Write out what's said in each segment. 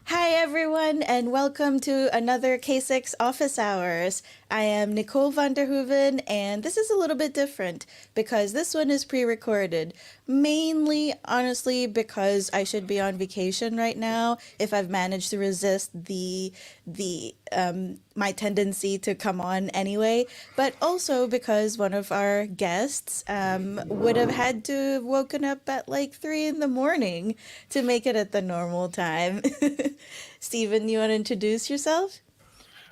Hi, everyone, and welcome to another K6 Office Hours. I am Nicole van der Hoeven, and this is a little bit different because this one is pre recorded. Mainly, honestly, because I should be on vacation right now if I've managed to resist my tendency to come on anyway, but also because one of our guests would have had to have woken up at like 3 in the morning to make it at the normal time. Stephen, you want to introduce yourself?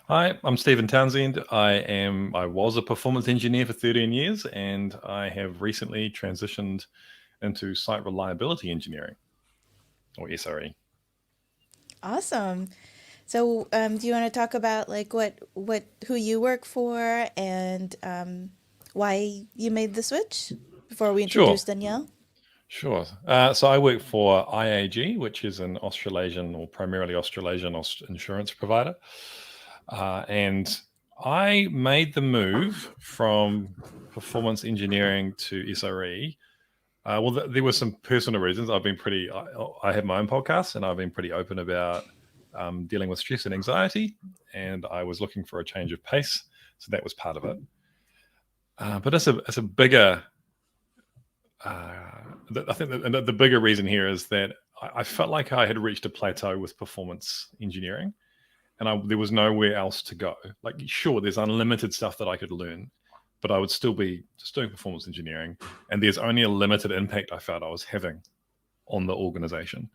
Hi, I'm Stephen Townshend. I was a performance engineer for 13 years, and I have recently transitioned into site reliability engineering, or SRE. Awesome. So, do you want to talk about like who you work for and why you made the switch before we Sure, introduce Danielle? sure. So I work for IAG, which is an Australasian or primarily Australasian insurance provider, and I made the move from performance engineering to SRE. There were some personal reasons. I have my own podcast, and I've been pretty open about dealing with stress and anxiety, and I was looking for a change of pace, so that was part of it. But it's a bigger. I think the bigger reason here is that I felt like I had reached a plateau with performance engineering, and there was nowhere else to go. Like, sure, there's unlimited stuff that I could learn, but I would still be just doing performance engineering, and there's only a limited impact I felt I was having on the organization.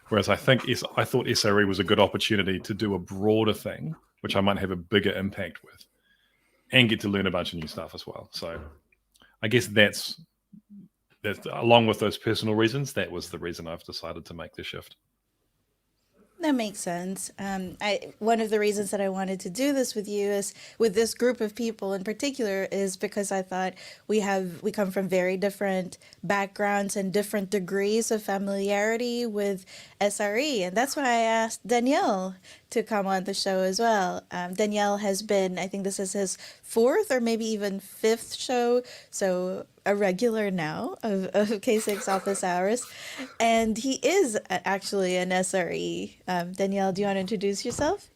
Whereas I thought SRE was a good opportunity to do a broader thing, which I might have a bigger impact with, and get to learn a bunch of new stuff as well. So I guess that's along with those personal reasons, that was the reason I've decided to make the shift. That makes sense. One of the reasons that I wanted to do this with you is with this group of people in particular is because I thought we come from very different backgrounds and different degrees of familiarity with SRE, and that's why I asked Danielle to come on the show as well. Danielle has been, I think this is his fourth or maybe even fifth show, so a regular now of K6 Office Hours. And he is actually an SRE. Danielle, do you want to introduce yourself?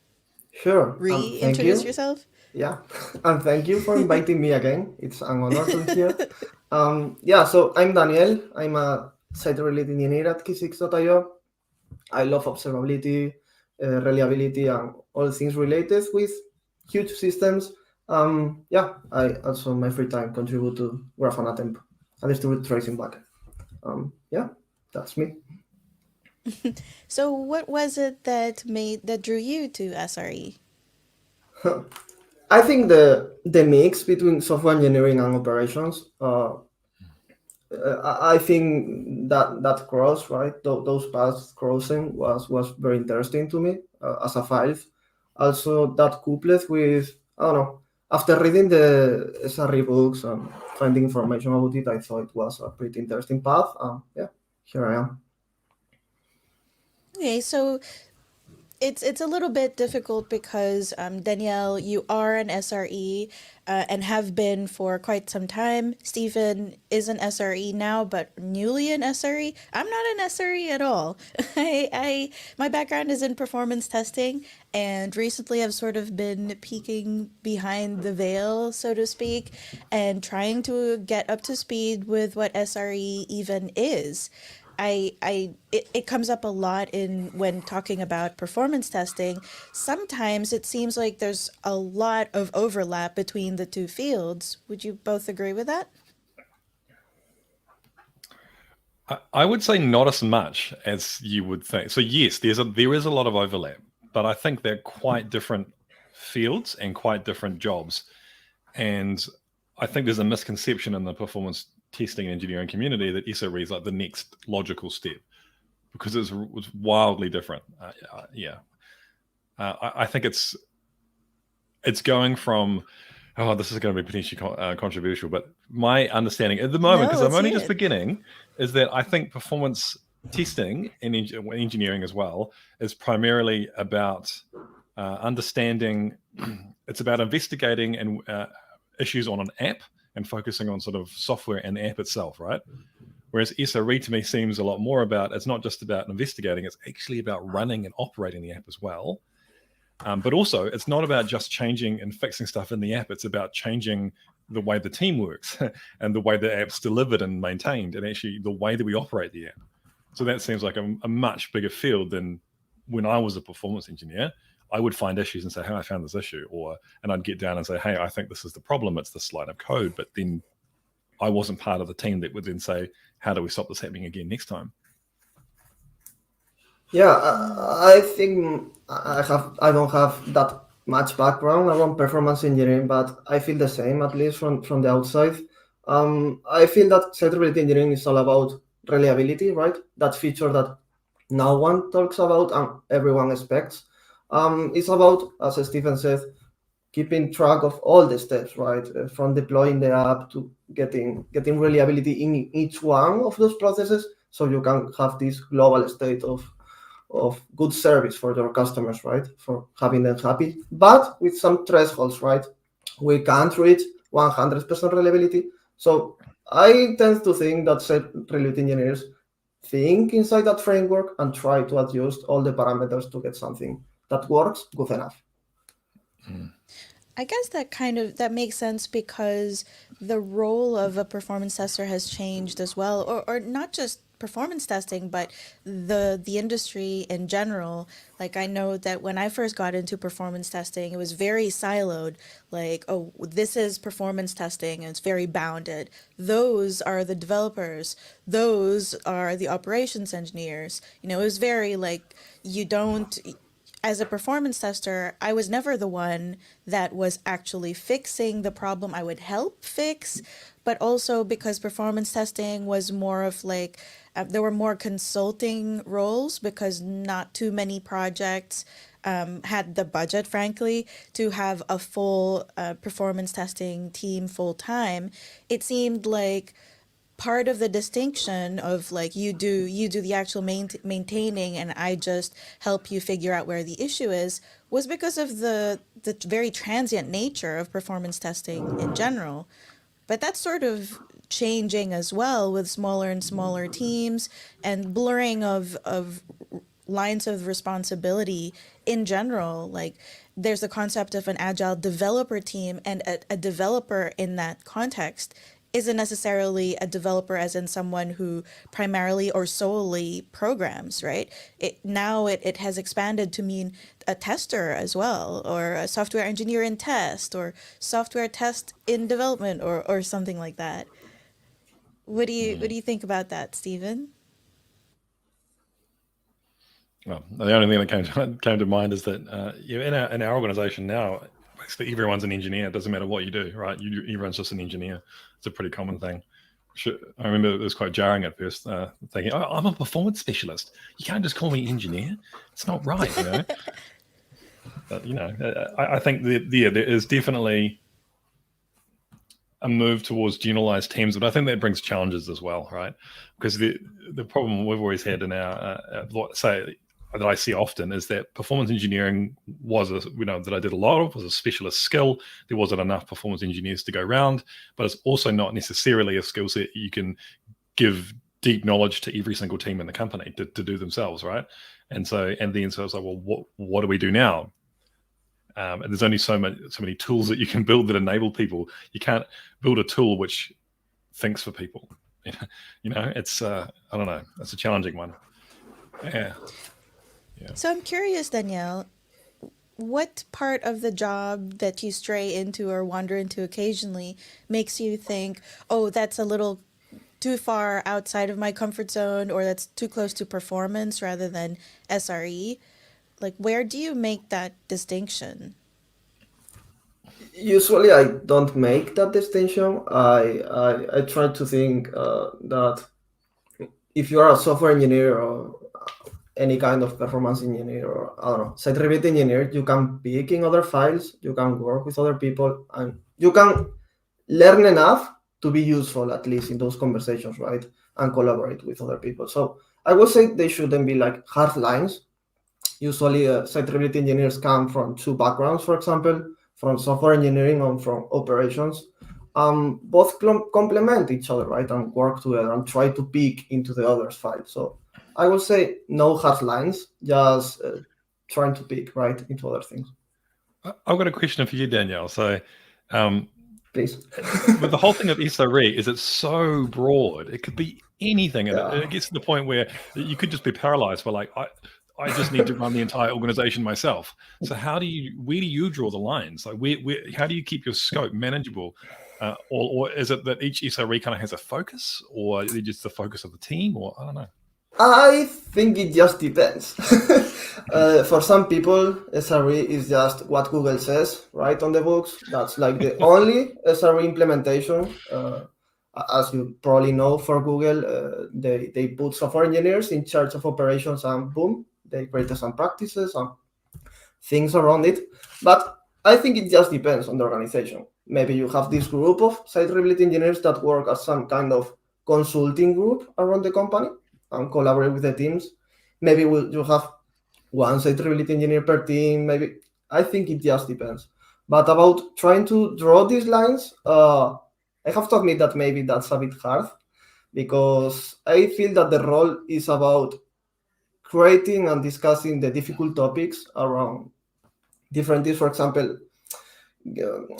Sure. Thank Reintroduce you. yourself? Yeah. And thank you for inviting me again. It's an honor to be here. Yeah, so I'm Daniel. I'm a site reliability engineer at K6.io. I love observability, reliability, and all things related with huge systems. Yeah, I also, in my free time, contribute to Grafana Temp and distribute tracing back. Yeah, that's me. So what was it that drew you to SRE? I think the mix between software engineering and operations. I think that cross, right, those paths crossing was very interesting to me as a five. Also, that coupled with, I don't know, after reading the SRE books and finding information about it, I thought it was a pretty interesting path. Yeah, here I am. Okay, so it's a little bit difficult because Danielle, you are an SRE and have been for quite some time. Stephen is an SRE now, but newly an SRE. I'm not an SRE at all. My background is in performance testing, and recently I've sort of been peeking behind the veil, so to speak, and trying to get up to speed with what SRE even is. It comes up a lot in when talking about performance testing. Sometimes it seems like there's a lot of overlap between the two fields. Would you both agree with that? I would say not as much as you would think. So yes, there is a lot of overlap, but I think they're quite different fields and quite different jobs. And I think there's a misconception in the performance testing and engineering community that SRE is like the next logical step because it's wildly different. Yeah, I think it's going from. Oh, this is going to be potentially controversial, but my understanding at the moment, No, because I'm let's only hear just it. beginning, is that I think performance testing and engineering as well is primarily about understanding. It's about investigating and issues on an app and focusing on sort of software and the app itself, right? Whereas SRE to me seems a lot more about, it's not just about investigating, it's actually about running and operating the app as well. But also, it's not about just changing and fixing stuff in the app. It's about changing the way the team works and the way the app's delivered and maintained, and actually the way that we operate the app. So that seems like a much bigger field than when I was a performance engineer. I would find issues and say, hey, I found this issue. And I'd get down and say, hey, I think this is the problem. It's this line of code. But then I wasn't part of the team that would then say, how do we stop this happening again next time? Yeah, I think I don't have that much background around performance engineering, but I feel the same, at least from the outside. I feel that site reliability engineering is all about reliability, right? That feature that no one talks about and everyone expects. It's about, as Stephen said, keeping track of all the steps, right? From deploying the app to getting reliability in each one of those processes, so you can have this global state of good service for your customers, right? For having them happy, but with some thresholds, right? We can't reach 100% reliability. So I tend to think that site reliability engineers think inside that framework and try to adjust all the parameters to get something that works good enough. I guess that makes sense because the role of a performance tester has changed as well, or not just performance testing, but the industry in general. Like, I know that when I first got into performance testing, it was very siloed. Like, oh, this is performance testing, and it's very bounded. Those are the developers. Those are the operations engineers. It was very like, you don't. As a performance tester, I was never the one that was actually fixing the problem I would help fix, but also because performance testing was more of like, there were more consulting roles because not too many projects had the budget, frankly, to have a full performance testing team full time. It seemed like part of the distinction of like, you do the actual maintaining and I just help you figure out where the issue is, was because of the very transient nature of performance testing in general. But that's sort of changing as well with smaller and smaller teams and blurring of lines of responsibility in general. Like, there's the concept of an agile developer team, and a developer in that context isn't necessarily a developer as in someone who primarily or solely programs, right? It has expanded to mean a tester as well, or a software engineer in test, or software test in development, or something like that. What do you think about that, Stephen? Well, the only thing that came to mind is that in our organization now, basically everyone's an engineer. It doesn't matter what you do, right? Everyone's just an engineer. It's a pretty common thing. I remember it was quite jarring at first, thinking, "Oh, I'm a performance specialist. You can't just call me engineer. It's not right, you know." But I think there is definitely a move towards generalized teams, but I think that brings challenges as well, right? Because the problem we've always had in our that I see often is that performance engineering that I did a lot of was a specialist skill. There wasn't enough performance engineers to go around, but it's also not necessarily a skill set you can give deep knowledge to every single team in the company to do themselves, right? And so I was like, well, what do we do now? And there's only so many tools that you can build that enable people. You can't build a tool which thinks for people. It's I don't know. It's a challenging one. Yeah. So I'm curious, Danielle, what part of the job that you stray into or wander into occasionally makes you think, oh, that's a little too far outside of my comfort zone, or that's too close to performance rather than SRE? Like, where do you make that distinction? Usually, I don't make that distinction. I try to think that if you are a software engineer or any kind of performance engineer, or I don't know, site reliability engineer, you can pick in other files, you can work with other people, and you can learn enough to be useful, at least in those conversations, right? And collaborate with other people. So I would say they shouldn't be like hard lines. Usually, site reliability engineers come from two backgrounds, for example, from software engineering and from operations. both complement each other, right, and work together and try to peek into the other's file. So I would say no hard lines, just trying to peek right into other things. I've got a question for you, Danielle. So, um, Please. with the whole thing of SRE, is it's so broad. It could be anything, and Yeah. it gets to the point where you could just be paralyzed by like, I just need to run the entire organization myself. So where do you draw the lines? Like, how do you keep your scope manageable? Or is it that each SRE kind of has a focus, or is it just the focus of the team, or I don't know? I think it just depends. For some people, SRE is just what Google says, right, on the books. That's like the only SRE implementation. As you probably know, for Google, they put software engineers in charge of operations, and boom, they created some practices and things around it. But I think it just depends on the organization. Maybe you have this group of site reliability engineers that work as some kind of consulting group around the company and collaborate with the teams. Maybe you have one site reliability engineer per team. Maybe I think it just depends. But about trying to draw these lines, I have to admit that maybe that's a bit hard, because I feel that the role is about creating and discussing the difficult topics around different things. For example,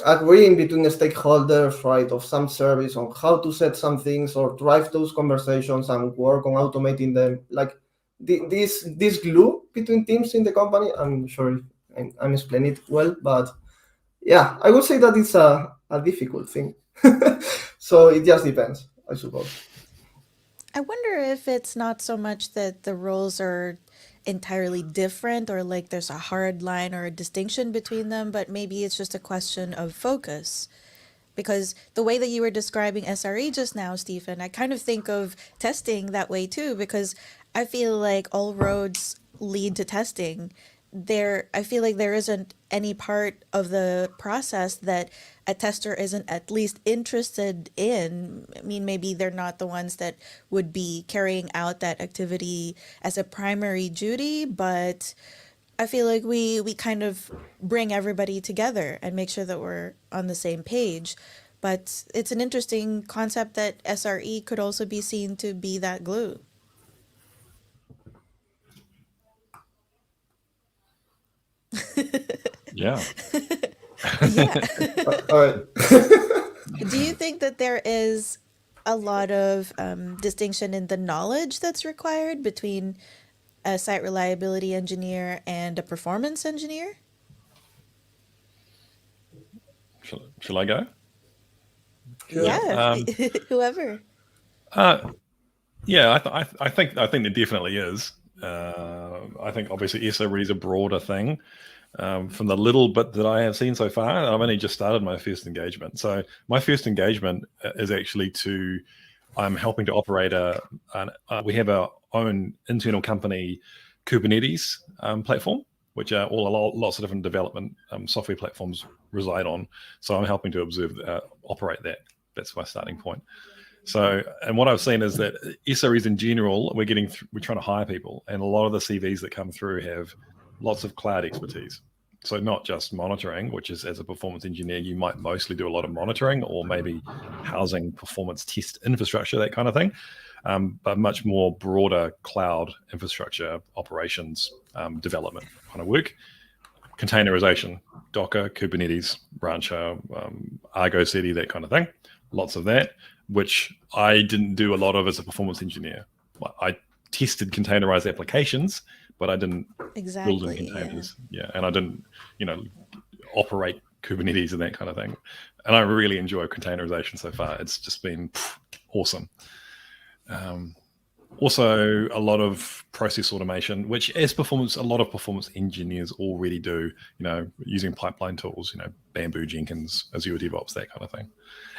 agreeing between the stakeholders, right, of some service on how to set some things or drive those conversations and work on automating them. Like this glue between teams in the company. I'm sure I'm explaining it well, but yeah, I would say that it's a difficult thing. So it just depends, I suppose. I wonder if it's not so much that the roles are entirely different or like there's a hard line or a distinction between them, but maybe it's just a question of focus. Because the way that you were describing SRE just now, Stephen, I kind of think of testing that way too, because I feel like all roads lead to testing. I feel like there isn't any part of the process that a tester isn't at least interested in. I mean, maybe they're not the ones that would be carrying out that activity as a primary duty, but I feel like we kind of bring everybody together and make sure that we're on the same page. But it's an interesting concept that SRE could also be seen to be that glue. Yeah. Yeah. All right. Do you think that there is a lot of distinction in the knowledge that's required between a site reliability engineer and a performance engineer? Shall I go? Sure. Yeah, whoever. Yeah, I think there definitely is. I think obviously SRE is a broader thing. From the little bit that I have seen so far, I've only just started my first engagement. So my first engagement is actually I'm helping to operate we have our own internal company Kubernetes platform, which are lots of different development software platforms reside on. So I'm helping to operate that. That's my starting point. So, and what I've seen is that SREs in general, we're trying to hire people, and a lot of the CVs that come through have lots of cloud expertise. So not just monitoring, which is, as a performance engineer, you might mostly do a lot of monitoring or maybe housing performance test infrastructure, that kind of thing, but much more broader cloud infrastructure operations development kind of work. Containerization, Docker, Kubernetes, Rancher, Argo CD, that kind of thing. Lots of that, which I didn't do a lot of as a performance engineer. I tested containerized applications, but I didn't build in containers. Yeah, and I didn't, operate Kubernetes and that kind of thing. And I really enjoy containerization so far. It's just been awesome. Also, a lot of process automation, which a lot of performance engineers already do, using pipeline tools, Bamboo, Jenkins, Azure DevOps, that kind of thing.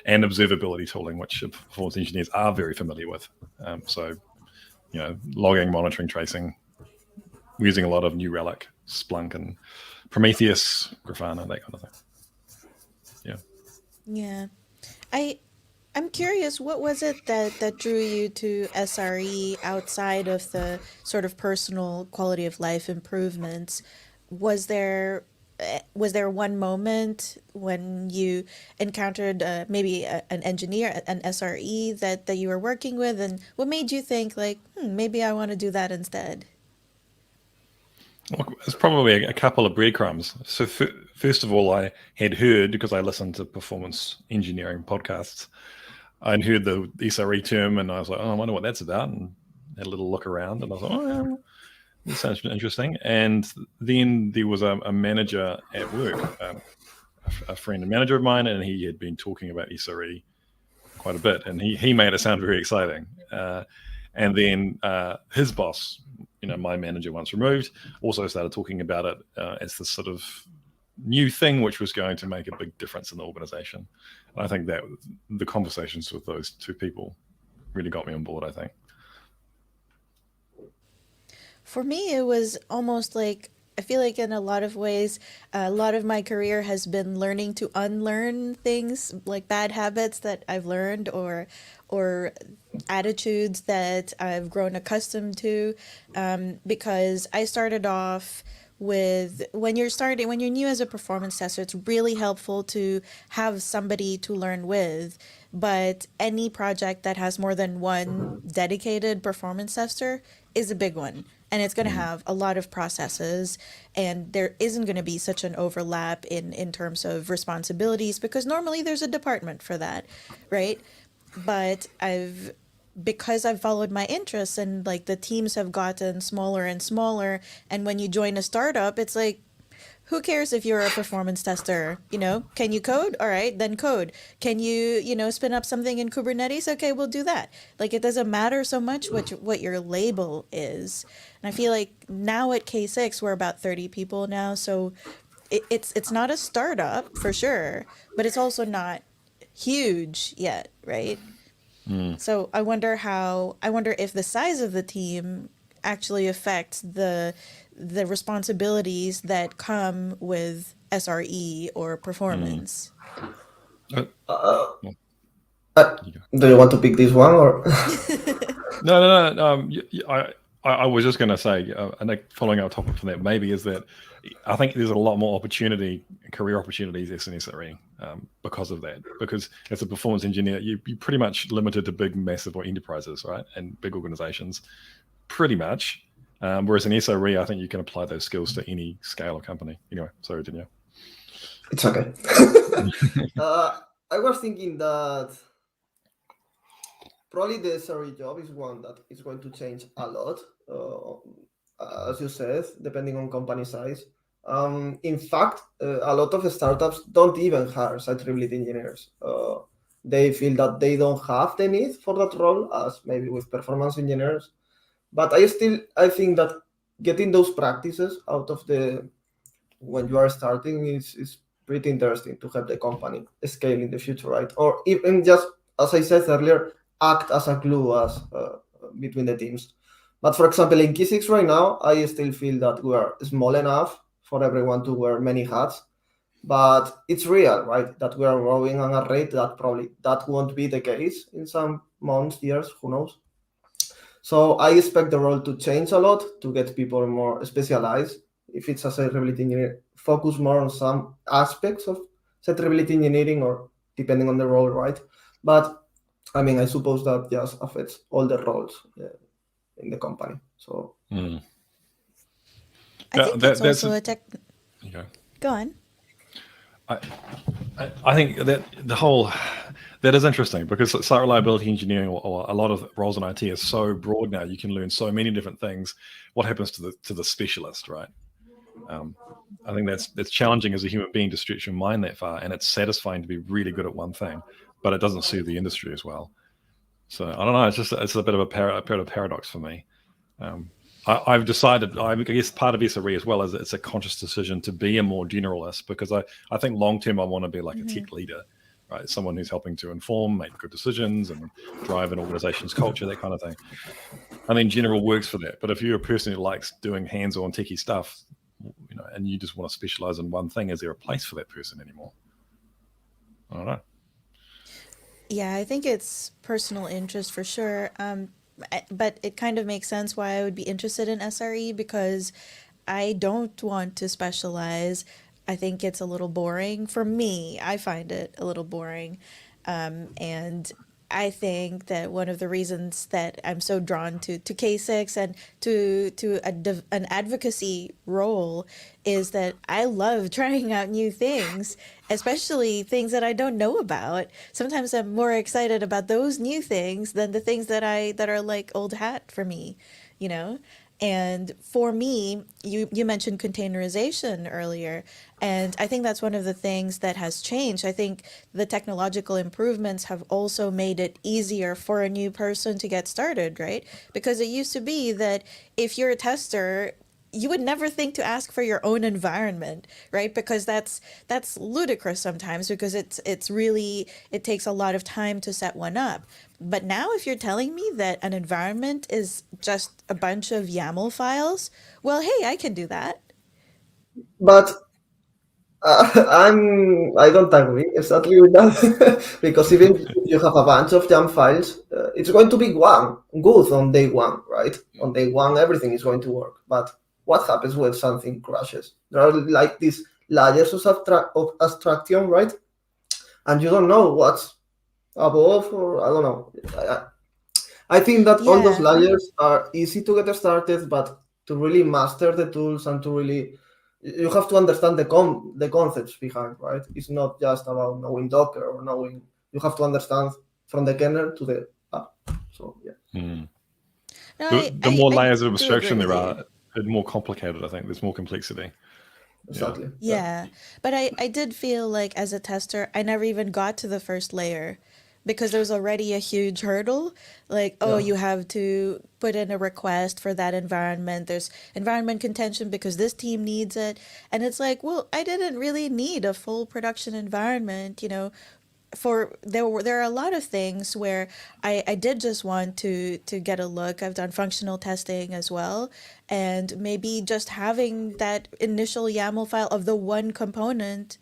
And observability tooling, which performance engineers are very familiar with. So, logging, monitoring, tracing. We're using a lot of New Relic, Splunk, and Prometheus, Grafana, that kind of thing. Yeah. Yeah. I'm curious, what was it that drew you to SRE outside of the sort of personal quality of life improvements? Was there was there one moment when you encountered maybe an engineer, an SRE that you were working with, and what made you think like, maybe I want to do that instead? Well, it's probably a couple of breadcrumbs. So first of all, I had heard, because I listened to performance engineering podcasts, I'd heard the SRE term, and I was like, oh, I wonder what that's about, and had a little look around, and I was like, oh, yeah, this sounds interesting. And then there was a manager at work, a friend and manager of mine, and he had been talking about SRE quite a bit, and he made it sound very exciting. And then his boss, my manager once removed, also started talking about it as this sort of new thing which was going to make a big difference in the organization. And I think that the conversations with those two people really got me on board, I think. For me, it was almost like I feel like in a lot of ways, a lot of my career has been learning to unlearn things like bad habits that I've learned or attitudes that I've grown accustomed to. Because I started off with when you're new as a performance tester, it's really helpful to have somebody to learn with. But any project that has more than one dedicated performance tester is a big one. And it's going to have a lot of processes, and there isn't going to be such an overlap in terms of responsibilities because normally there's a department for that, right? But because I've followed my interests and like the teams have gotten smaller and smaller, and when you join a startup, it's like, who cares if you're a performance tester? Can you code? All right, then code. Can you spin up something in Kubernetes? Okay, we'll do that. Like it doesn't matter so much what your label is. And I feel like now at K6 we're about 30 people now, so it's not a startup for sure, but it's also not huge yet, right? So I wonder if the size of the team actually affects the responsibilities that come with SRE or performance. Uh, Uh, well, uh, you go. do you want to pick this one or? No. I was just going to say, and following our topic from that, maybe is that I think there's a lot more career opportunities as an SRE because of that. Because as a performance engineer, you're pretty much limited to big, massive or enterprises, right, and big organizations, pretty much. Whereas an SRE, I think you can apply those skills to any scale of company. Anyway, sorry, Daniel. It's okay. I was thinking that probably the SRE job is one that is going to change a lot, as you said, depending on company size. In fact, a lot of startups don't even hire site reliability engineers. They feel that they don't have the need for that role, as maybe with performance engineers. But I think that getting those practices out of the when you are starting is pretty interesting to have the company scale in the future, right? Or even just as I said earlier, act as a glue as between the teams. But for example, in K6 right now, I still feel that we are small enough for everyone to wear many hats. But it's real, right? That we are growing on a rate that probably that won't be the case in some months, years, who knows? So I expect the role to change a lot to get people more specialized. If it's a site reliability engineer, focus more on some aspects of site reliability engineering or depending on the role, right? But I mean, I suppose that just affects all the roles in the company. So Mm. I think it's That's also a tech. yeah. Go on. I think that that is interesting because site reliability engineering or a lot of roles in IT is so broad now. You can learn so many different things. What happens to the specialist, right? I think that's challenging as a human being to stretch your mind that far, and it's satisfying to be really good at one thing, but it doesn't suit the industry as well. So I don't know. It's a bit of a paradox for me. I've decided, I guess part of SRE as well is it's a conscious decision to be a more generalist because I think long term I want to be like a tech leader, right? Someone who's helping to inform, make good decisions, and drive an organization's culture, that kind of thing. I mean, general works for that. But if you're a person who likes doing hands-on techie stuff, and you just want to specialize in one thing, is there a place for that person anymore? I don't know. Yeah, I think it's personal interest for sure. But it kind of makes sense why I would be interested in SRE because I don't want to specialize. I think it's a little boring for me. I find it a little boring. And I think that one of the reasons that I'm so drawn to K6 and to an advocacy role is that I love trying out new things, especially things that I don't know about. Sometimes I'm more excited about those new things than the things that are like old hat for me, you know? And for me, you mentioned containerization earlier, and I think that's one of the things that has changed. I think the technological improvements have also made it easier for a new person to get started, right? Because it used to be that if you're a tester, you would never think to ask for your own environment, right? Because that's ludicrous sometimes because it's really it takes a lot of time to set one up. But now if you're telling me that an environment is just a bunch of YAML files, well, hey, I can do that. But I don't agree exactly with that because even if you have a bunch of YAML files, it's going to be good on day one, right? On day one, everything is going to work. But what happens when something crashes? There are like these layers of abstraction, right? And you don't know what's above, or I don't know. I think that all those Yeah. layers are easy to get started, but to really master the tools and to really, you have to understand the concepts behind, right? It's not just about knowing Docker or knowing. You have to understand from the kernel to the app. So yeah, No, The more I layers of do agree abstraction with there you. are, the more complicated I think. There's more complexity. exactly. Yeah, but I did feel like as a tester, I never even got to the first layer because there was already a huge hurdle. Like, oh, Yeah. you have to put in a request for that environment. There's environment contention because this team needs it. And it's like, well, I didn't really need a full production environment, you know. For there are a lot of things where I did just want to get a look. I've done functional testing as well, and maybe just having that initial YAML file of the one component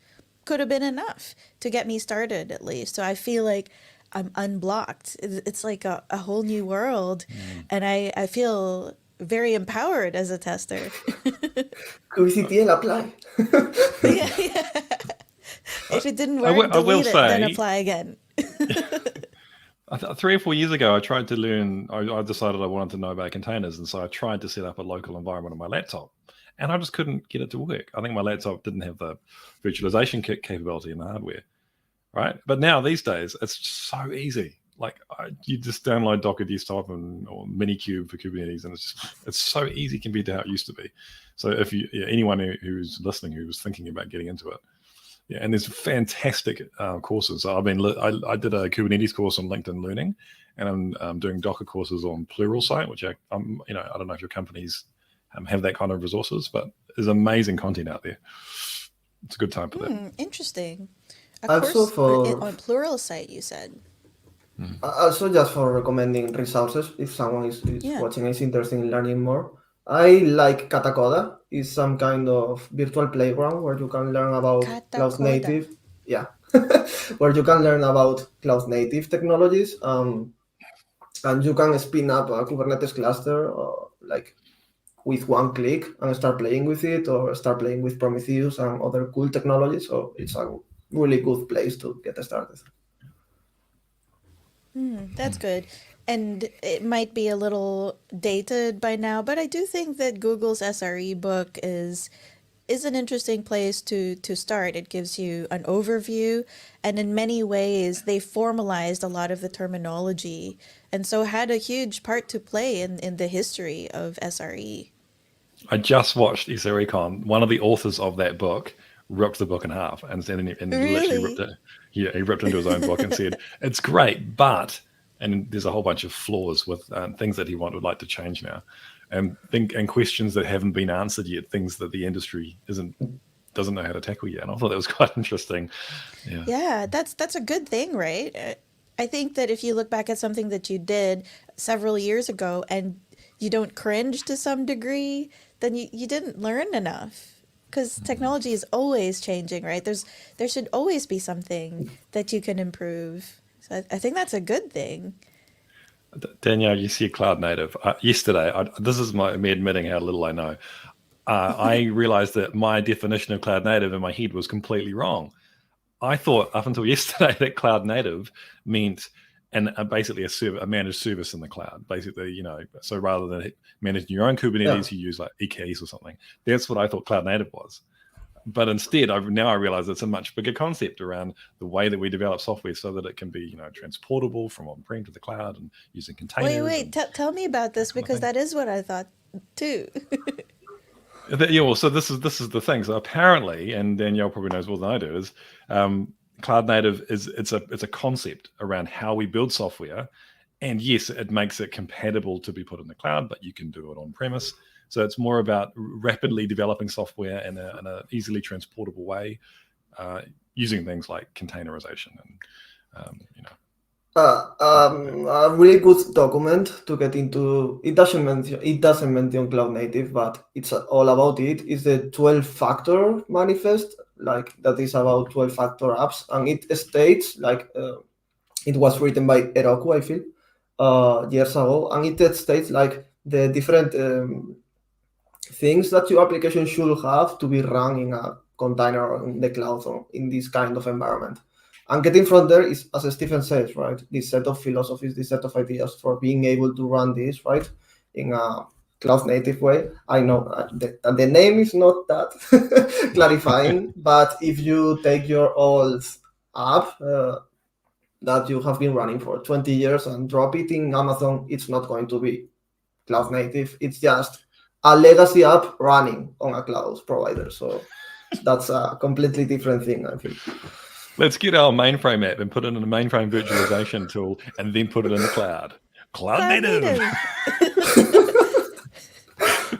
could have been enough to get me started at least. So I feel like I'm unblocked. It's like a whole new world, and I feel very empowered as a tester. QCTL apply. Yeah, yeah. If it didn't work, I will delete it, then say, apply again. 3 or 4 years ago, I tried to learn. I decided I wanted to know about containers, and so I tried to set up a local environment on my laptop, and I just couldn't get it to work. I think my laptop didn't have the virtualization capability in the hardware, right? But now these days, it's so easy. Like you just download Docker Desktop or Minikube for Kubernetes, and it's so easy compared to how it used to be. So if anyone who's listening who was thinking about getting into it. Yeah, and there's fantastic courses. I did a Kubernetes course on LinkedIn Learning, and I'm doing Docker courses on Pluralsight, which I don't know if your companies have that kind of resources, but there's amazing content out there. It's a good time for that. Interesting. A Also course for on Pluralsight, you said. Also, just for recommending resources, if someone is Yeah. watching and is interested in learning more, I like Katacoda. It's some kind of virtual playground where you can learn about cloud Katakoda. native. Yeah, where you can learn about cloud native technologies. And you can spin up a Kubernetes cluster like with one click and start playing with it, or start playing with Prometheus and other cool technologies. So it's a really good place to get started. That's good. And it might be a little dated by now, but I do think that Google's SRE book is an interesting place to start. It gives you an overview, and in many ways they formalized a lot of the terminology, and so had a huge part to play in the history of SRE. I just watched SRECon. One of the authors of that book ripped the book in half and literally ripped Really? it. Yeah, he ripped into his own book and said, it's great, but, and there's a whole bunch of flaws with things that he would like to change now. And questions that haven't been answered yet, things that the industry doesn't know how to tackle yet. And I thought that was quite interesting. Yeah. Yeah, that's a good thing, right? I think that if you look back at something that you did several years ago and you don't cringe to some degree, then you didn't learn enough. Because technology is always changing, right? There should always be something that you can improve. So I think that's a good thing. Danielle, you see a cloud native. Yesterday, this is me admitting how little I know. I realized that my definition of cloud native in my head was completely wrong. I thought up until yesterday that cloud native meant basically a managed service in the cloud. Basically, so rather than managing your own Kubernetes, you use like EKS or something. That's what I thought cloud native was. But instead, I realize it's a much bigger concept around the way that we develop software so that it can be, transportable from on-prem to the cloud and using containers. Wait, tell me about this, because that is what I thought too. Well, so this is the thing. So apparently, and Danielle probably knows more than I do, is cloud native it's a concept around how we build software, and yes, it makes it compatible to be put in the cloud, but you can do it on premise. So it's more about rapidly developing software in a easily transportable way, using things like containerization and A really good document to get into. It doesn't mention cloud native, but it's all about it. Is the 12-factor manifest, like that is about 12-factor apps, and it states like it was written by Heroku, I feel, years ago, and it states like the different things that your application should have to be run in a container or in the cloud or in this kind of environment. And getting from there is, as Stephen says, right, this set of philosophies, this set of ideas for being able to run this, right, in a cloud native way. I know the name is not that clarifying, but if you take your old app that you have been running for 20 years and drop it in Amazon, it's not going to be cloud native. It's just a legacy app running on a cloud provider. So that's a completely different thing, I think. Let's get our mainframe app and put it in a mainframe virtualization tool and then put it in the cloud. Cloud native.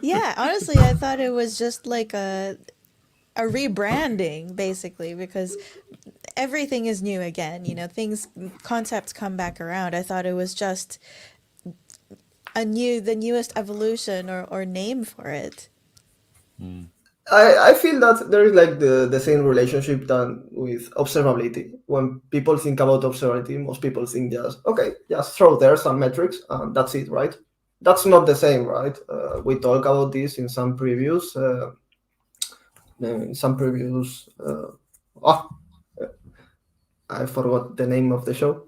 Yeah, honestly, I thought it was just like a rebranding, basically, because everything is new again. Concepts come back around. I thought it was just the newest evolution or name for it. I feel that there is like the same relationship done with observability. When people think about observability, most people think just throw there some metrics and that's it, right? That's not the same, right? We talk about this in some previews. I forgot the name of the show.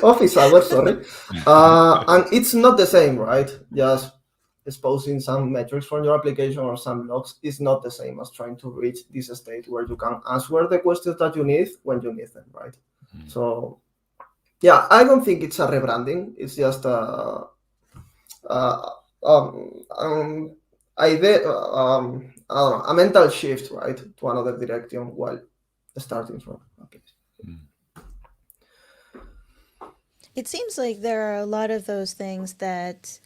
Office hours, sorry. And it's not the same, right? Just exposing some metrics from your application or some logs is not the same as trying to reach this state where you can answer the questions that you need when you need them, right? So, yeah, I don't think it's a rebranding. It's just a mental shift, right, to another direction while starting from. Okay. It seems like there are a lot of those things that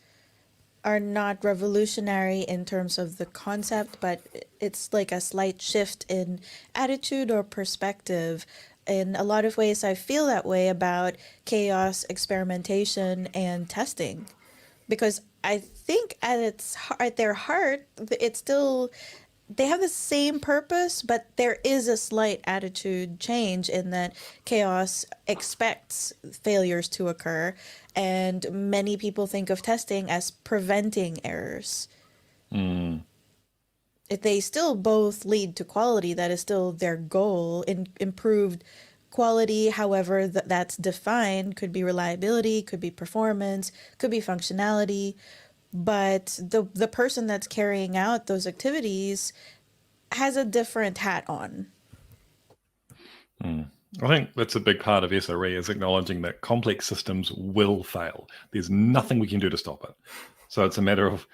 are not revolutionary in terms of the concept, but it's like a slight shift in attitude or perspective. In a lot of ways, I feel that way about chaos, experimentation, and testing, because I think at their heart, it's still, they have the same purpose, but there is a slight attitude change in that chaos expects failures to occur, and many people think of testing as preventing errors. If they still both lead to quality, that is still their goal. Improved quality, however that's defined, could be reliability, could be performance, could be functionality. But the person that's carrying out those activities has a different hat on. I think that's a big part of SRE, is acknowledging that complex systems will fail. There's nothing we can do to stop it. So it's a matter of,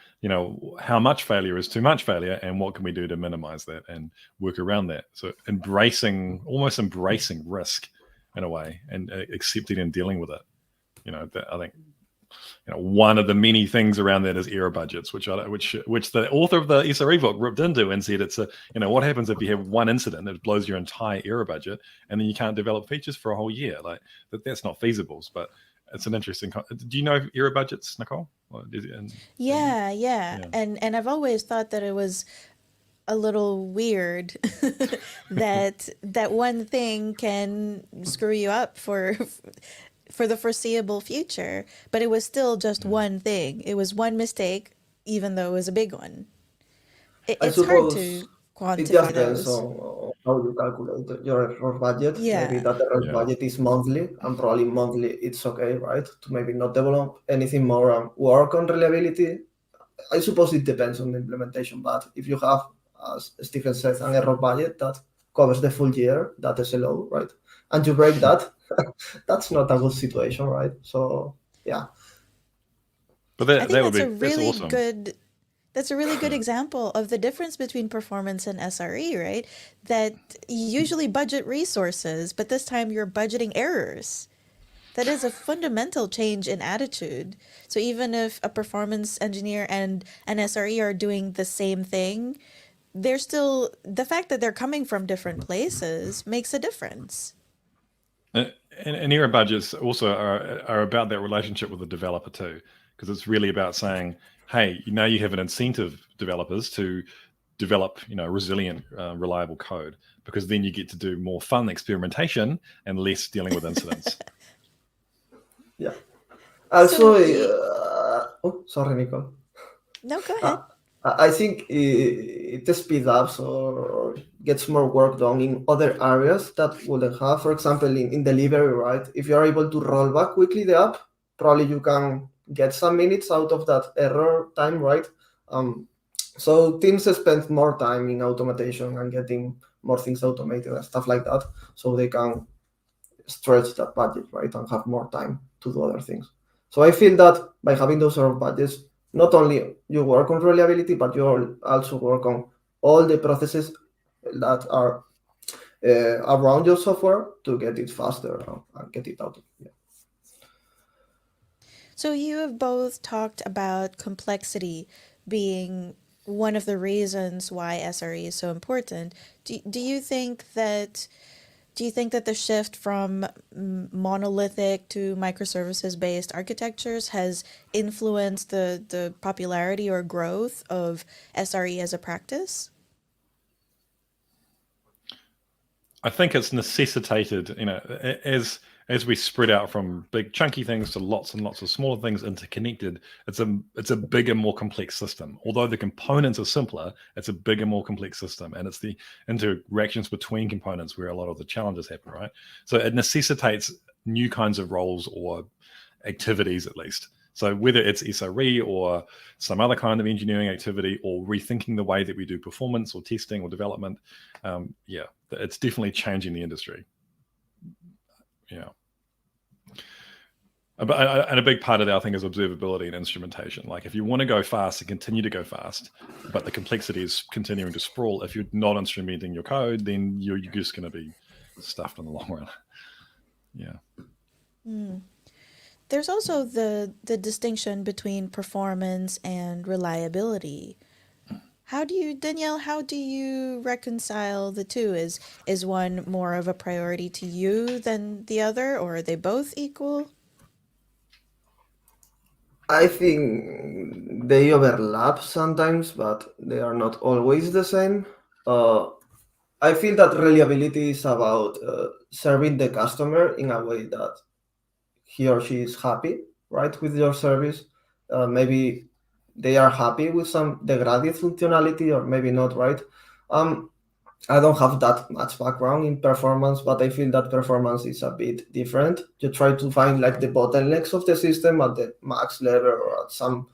how much failure is too much failure, and what can we do to minimize that and work around that. So almost embracing risk in a way, and accepting and dealing with it. I think one of the many things around that is error budgets, which the author of the SRE book ripped into and said it's what happens if you have one incident that blows your entire error budget and then you can't develop features for a whole year? Like that's not feasible. But it's an interesting. Do you know error budgets, Nicole? Yeah. And I've always thought that it was a little weird that one thing can screw you up for the foreseeable future, but it was still just one thing. It was one mistake. Yeah. even though it was a big one. I It's hard suppose to it just quantify depends those. on how you calculate your error budget. Maybe Yeah. that error Yeah. budget is monthly, and probably monthly it's okay, right? To maybe not develop anything more and work on reliability. I suppose it depends on the implementation, but if you have, as Stephen said, an error budget that covers the full year, that is low, right? And you break that, that's not a good situation, right? So yeah, But I think that's awesome. that's a really good example of the difference between performance and SRE, right? That you usually budget resources, but this time you're budgeting errors. That is a fundamental change in attitude. So even if a performance engineer and an SRE are doing the same thing, they're still, the fact that they're coming from different places makes a difference. And era budgets also are about that relationship with the developer too, because it's really about saying, hey, now you have an incentive, developers, to develop, resilient, reliable code, because then you get to do more fun experimentation and less dealing with incidents. yeah. Also, So you, oh, sorry, Nicole. no, go Uh, ahead. I think it speeds up or gets more work done in other areas that wouldn't have. For example, in delivery, right? If you're able to roll back quickly the app, probably you can get some minutes out of that error time, right? So teams spend more time in automation and getting more things automated and stuff like that, so they can stretch that budget, right, and have more time to do other things. So I feel that by having those sort of budgets, not only you work on reliability, but you also work on all the processes that are around your software to get it faster and get it out. Yeah. So you have both talked about complexity being one of the reasons why SRE is so important. Do you think that the shift from monolithic to microservices based architectures has influenced the popularity or growth of SRE as a practice? I think it's necessitated, as we spread out from big chunky things to lots and lots of smaller things interconnected, it's a bigger, more complex system. Although the components are simpler, it's a bigger, more complex system, and it's the interactions between components where a lot of the challenges happen, right? So it necessitates new kinds of roles or activities, at least. So whether it's SRE or some other kind of engineering activity, or rethinking the way that we do performance or testing or development, it's definitely changing the industry. Yeah. And a big part of that, I think, is observability and instrumentation. Like, if you want to go fast and continue to go fast, but the complexity is continuing to sprawl, if you're not instrumenting your code, then you're just going to be stuffed in the long run. Yeah. There's also the distinction between performance and reliability. Danielle, how do you reconcile the two? Is one more of a priority to you than the other, or are they both equal? I think they overlap sometimes, but they are not always the same. I feel that reliability is about serving the customer in a way that he or she is happy, right, with your service. Maybe they are happy with some degraded functionality, or maybe not, right? Um, I don't have that much background in performance, but I feel that performance is a bit different. You try to find like the bottlenecks of the system at the max level or at some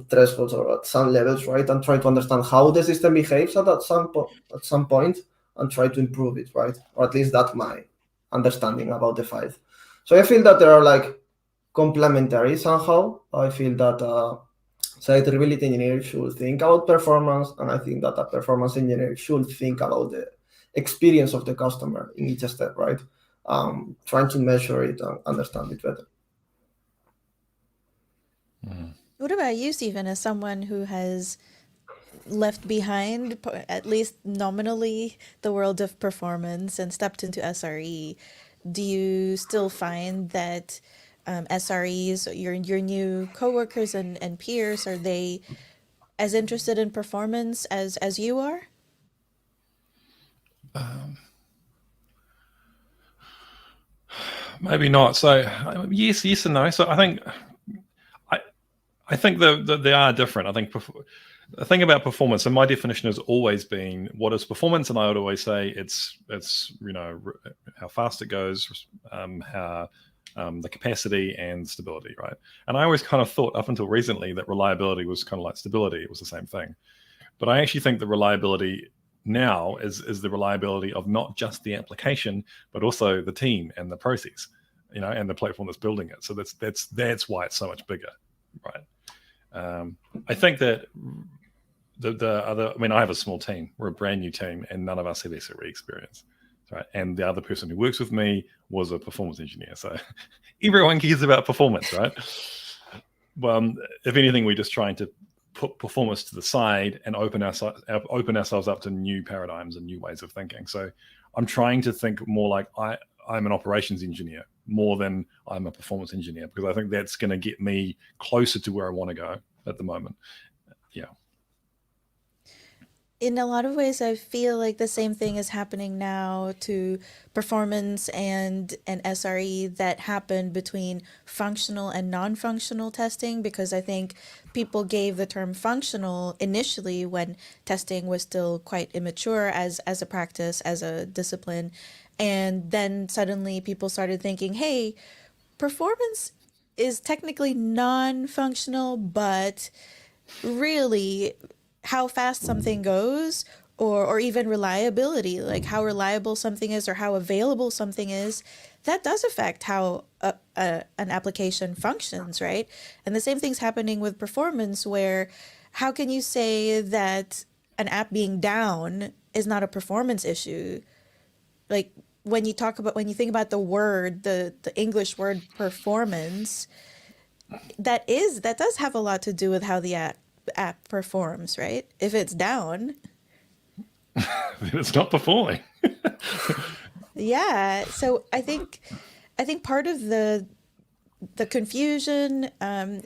thresholds or at some levels, right? And try to understand how the system behaves at some point and try to improve it, right? Or at least that's my understanding about the fight. So I feel that they are like complementary somehow. I feel that site reliability engineer should think about performance, and I think that a performance engineer should think about the experience of the customer in each step, right? Trying to measure it and understand it better. What about you, Stephen, as someone who has left behind, at least nominally, the world of performance and stepped into SRE? Do you still find that SREs, your new coworkers and peers, are they as interested in performance as you are? Maybe not. So yes and no. So I think I think they are different. I think the thing about performance, and my definition has always been, what is performance? And I would always say it's how fast it goes, how the capacity and stability, right? And I always kind of thought up until recently that reliability was kind of like stability. It was the same thing. But I actually think the reliability now is the reliability of not just the application, but also the team and the process, and the platform that's building it. So that's why it's so much bigger, right? I think that the other, I have a small team. We're a brand new team, and none of us have SRE experience, right? And the other person who works with me was a performance engineer. So everyone cares about performance, right? Well, if anything, we're just trying to put performance to the side and open ourselves up to new paradigms and new ways of thinking. So I'm trying to think more like I'm an operations engineer more than I'm a performance engineer, because I think that's going to get me closer to where I want to go at the moment. Yeah. In a lot of ways, I feel like the same thing is happening now to performance and SRE that happened between functional and non-functional testing, because I think people gave the term functional initially when testing was still quite immature as a practice, as a discipline. And then suddenly people started thinking, hey, performance is technically non-functional, but really how fast something goes, or even reliability, like how reliable something is or how available something is, that does affect how an application functions, right? And the same thing's happening with performance, where how can you say that an app being down is not a performance issue? Like when you think about the English word performance, that does have a lot to do with how the app performs, right? If it's down, it's not performing. yeah. So I think part of the confusion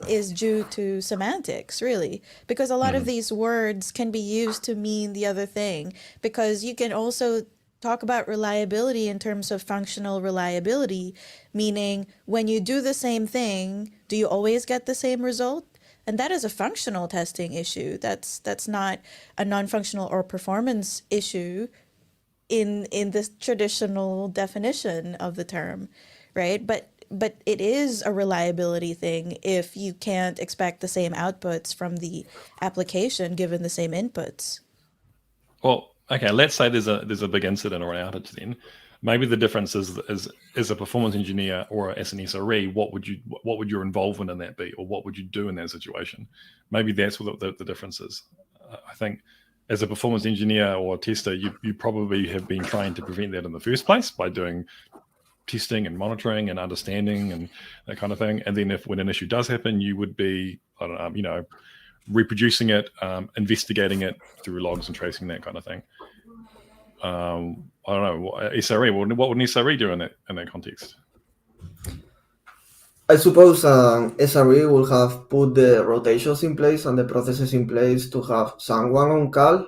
is due to semantics, really, because a lot of these words can be used to mean the other thing. Because you can also talk about reliability in terms of functional reliability, meaning when you do the same thing, do you always get the same result? And that is a functional testing issue. That's not a non-functional or performance issue in this traditional definition of the term, right? But it is a reliability thing if you can't expect the same outputs from the application given the same inputs. Well, okay, let's say there's a big incident or an outage then. Maybe the difference is as a performance engineer or as an SRE, what would your involvement in that be, or what would you do in that situation? Maybe that's what the difference is. I think as a performance engineer or tester, you probably have been trying to prevent that in the first place by doing testing and monitoring and understanding and that kind of thing. And then when an issue does happen, you would be, I don't know, reproducing it, investigating it through logs and tracing, that kind of thing. I don't know, SRE. What would an SRE do in that context? I suppose SRE will have put the rotations in place and the processes in place to have someone on call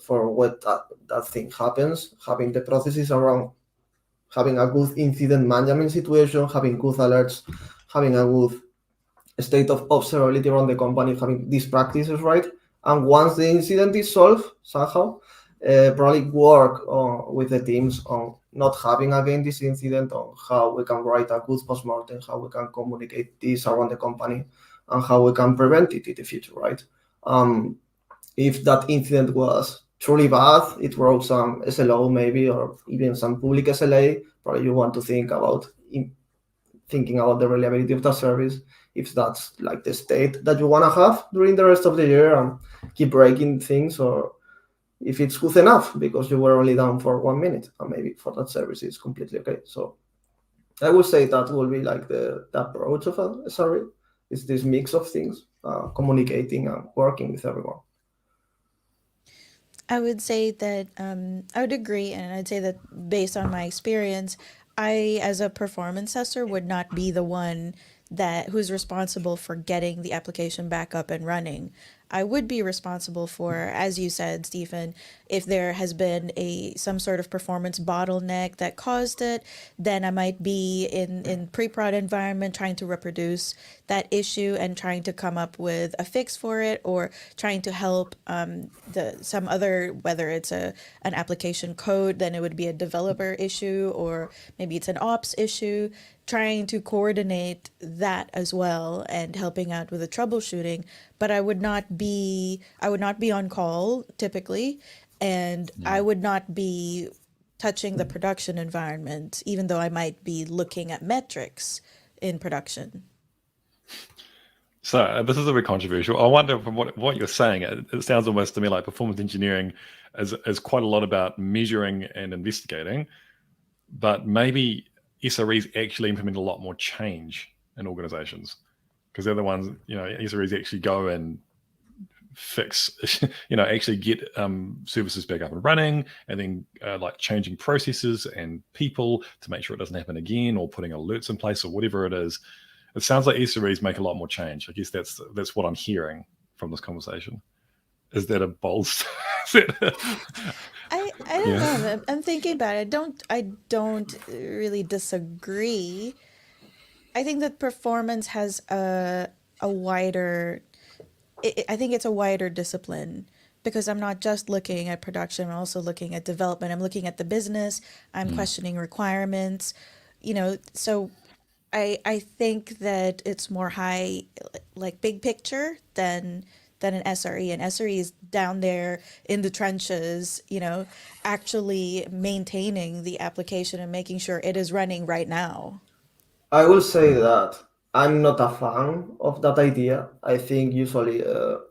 for what that thing happens, having the processes around, having a good incident management situation, having good alerts, having a good state of observability around the company, having these practices, right? And once the incident is solved somehow, probably work with the teams on not having again this incident, on how we can write a good postmortem, how we can communicate this around the company, and how we can prevent it in the future, right? If that incident was truly bad, it broke some SLO maybe, or even some public SLA, probably you want to think about thinking about the reliability of that service, if that's like the state that you want to have during the rest of the year and keep breaking things, or if it's good enough because you were only down for 1 minute and maybe for that service it's completely okay. So I would say that will be like the approach of a SRE, is this mix of things, communicating and working with everyone. I would say that I would agree, and I'd say that based on my experience, I, as a performance tester, would not be the one who's responsible for getting the application back up and running. I would be responsible for, as you said, Stephen, if there has been some sort of performance bottleneck that caused it, then I might be in pre-prod environment trying to reproduce that issue and trying to come up with a fix for it, or trying to help some other, whether it's an application code, then it would be a developer issue, or maybe it's an ops issue, trying to coordinate that as well and helping out with the troubleshooting. But I would not be on call typically, and I would not be touching the production environment, even though I might be looking at metrics in production. So this is a bit controversial. I wonder from what you're saying, it sounds almost to me like performance engineering is quite a lot about measuring and investigating, but maybe SREs actually implement a lot more change in organizations, because they're the ones, SREs actually go and fix, actually get services back up and running, and then like changing processes and people to make sure it doesn't happen again, or putting alerts in place, or whatever it is. It sounds like SREs make a lot more change. I guess that's what I'm hearing from this conversation. Is that a bold? I don't know. I'm thinking about it. I don't really disagree. I think that performance has a wider. I think it's a wider discipline, because I'm not just looking at production. I'm also looking at development. I'm looking at the business. I'm questioning requirements. So I think that it's more high, like big picture than an SRE. And SRE is down there in the trenches, actually maintaining the application and making sure it is running right now. I will say that I'm not a fan of that idea. I think usually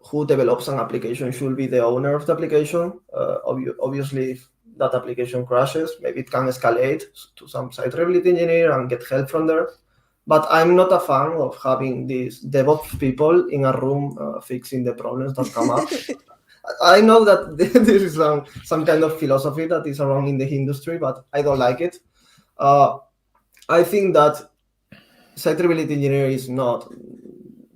who develops an application should be the owner of the application. Obviously, if that application crashes, maybe it can escalate to some site reliability engineer and get help from there. But I'm not a fan of having these DevOps people in a room fixing the problems that come up. I know that this is some kind of philosophy that is around in the industry, but I don't like it. I think that site reliability engineering is not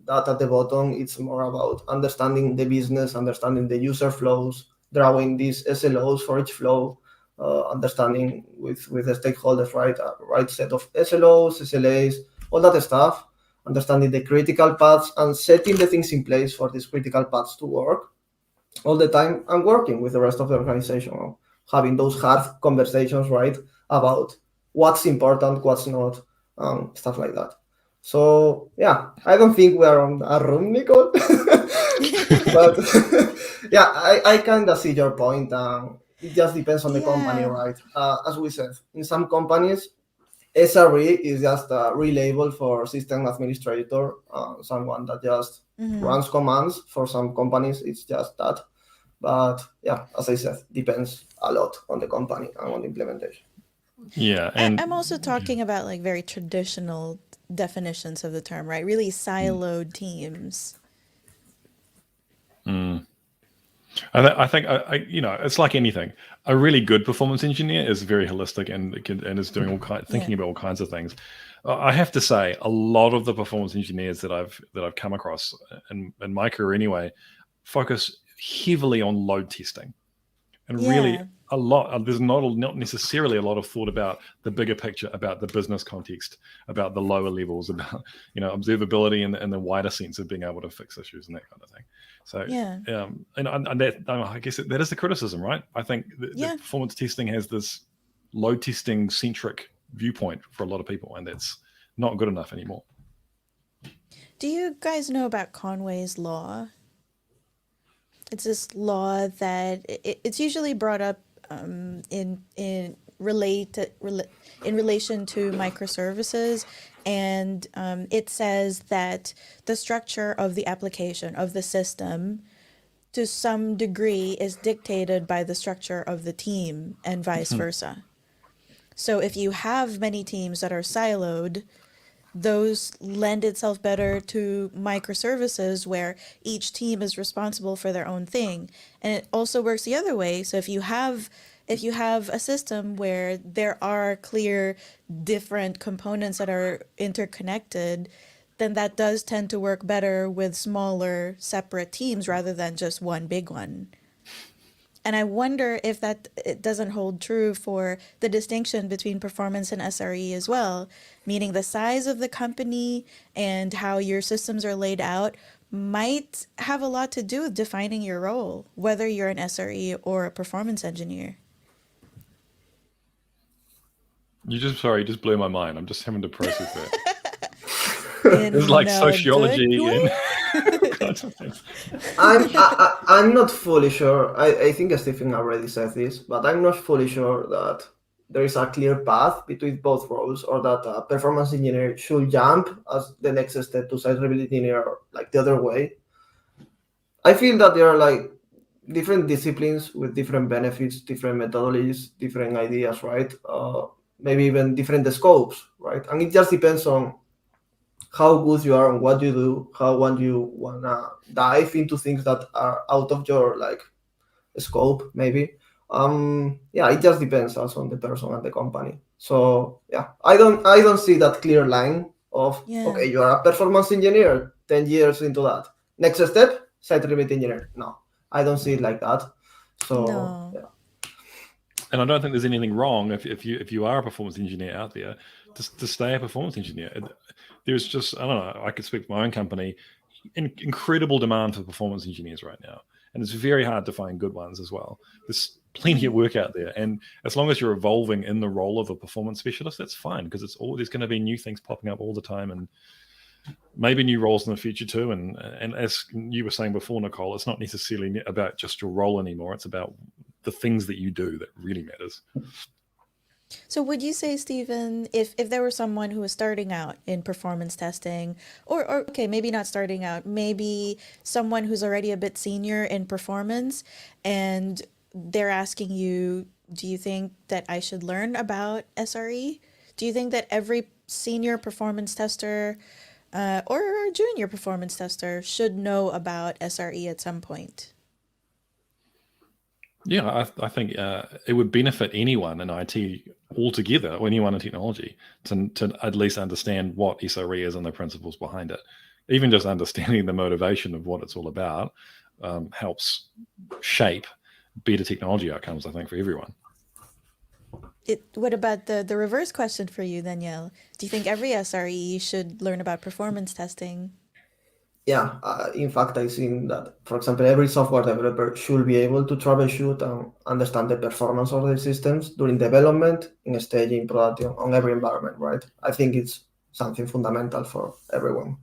that at the bottom. It's more about understanding the business, understanding the user flows, drawing these SLOs for each flow, understanding with the stakeholders, right set of SLOs, SLAs, all that stuff, understanding the critical paths and setting the things in place for these critical paths to work all the time, and working with the rest of the organization, having those hard conversations, right, about what's important, what's not, stuff like that. So yeah, I don't think we're on a room, Nicole. But yeah, I kind of see your point. It just depends on the company, Yeah. right? As we said, in some companies, SRE is just a relabel for system administrator, someone that just runs commands. For some companies, it's just that. But yeah, as I said, depends a lot on the company and on the implementation. Yeah, and I'm also talking about like very traditional definitions of the term, right? Really siloed teams. I think it's like anything. A really good performance engineer is very holistic and is doing thinking about all kinds of things. I have to say, a lot of the performance engineers that I've come across in my career anyway, focus heavily on load testing, and really Yeah. a lot. There's not necessarily a lot of thought about the bigger picture, about the business context, about the lower levels, about observability and the wider sense of being able to fix issues and that kind of thing. So Yeah. and that, I guess that is the criticism, right? I think the performance testing has this load testing centric viewpoint for a lot of people, and that's not good enough anymore. Do you guys know about Conway's law? It's this law that it's usually brought up in relation to microservices, and it says that the structure of the application of the system, to some degree, is dictated by the structure of the team, and vice versa. So if you have many teams that are siloed, those lend itself better to microservices where each team is responsible for their own thing. And it also works the other way. So if you have a system where there are clear different components that are interconnected, then that does tend to work better with smaller separate teams rather than just one big one. And I wonder if that it doesn't hold true for the distinction between performance and SRE as well, meaning the size of the company and how your systems are laid out might have a lot to do with defining your role, whether you're an SRE or a performance engineer. You just blew my mind. I'm just having to process that. In It's like a sociology good way? and all kinds of things. I'm not fully sure. I think Stephen already said this, but I'm not fully sure that there is a clear path between both roles, or that a performance engineer should jump as the next step to site reliability engineer, or like the other way. I feel that there are like different disciplines with different benefits, different methodologies, different ideas, right? Maybe even different scopes, right? And it just depends on how good you are and what you do, how you wanna dive into things that are out of your like scope, maybe. Yeah, it just depends also on the person and the company. So yeah, I don't see that clear line of Yeah. okay, you are a performance engineer, 10 years into that. Next step, site reliability engineer. No, I don't see it like that. So No. yeah. And I don't think there's anything wrong if you are a performance engineer out there to stay a performance engineer. There's just, I don't know, I could speak for my own company, incredible demand for performance engineers right now. And it's very hard to find good ones as well. There's plenty of work out there. And as long as you're evolving in the role of a performance specialist, that's fine, because there's going to be new things popping up all the time, and maybe new roles in the future too. And as you were saying before, Nicole, it's not necessarily about just your role anymore. It's about the things that you do that really matters. So would you say, Stephen, if there was someone who was starting out in performance testing, or okay, maybe not starting out, maybe someone who's already a bit senior in performance, and they're asking you, do you think that I should learn about SRE? Do you think that every senior performance tester or junior performance tester should know about SRE at some point? Yeah, I think it would benefit anyone in IT altogether, or anyone in technology, to at least understand what SRE is and the principles behind it. Even just understanding the motivation of what it's all about helps shape better technology outcomes, I think, for everyone. What about the reverse question for you, Danielle? Do you think every SRE should learn about performance testing? Yeah, in fact, I think that, for example, every software developer should be able to troubleshoot and understand the performance of their systems during development, in staging, production, on every environment, right? I think it's something fundamental for everyone.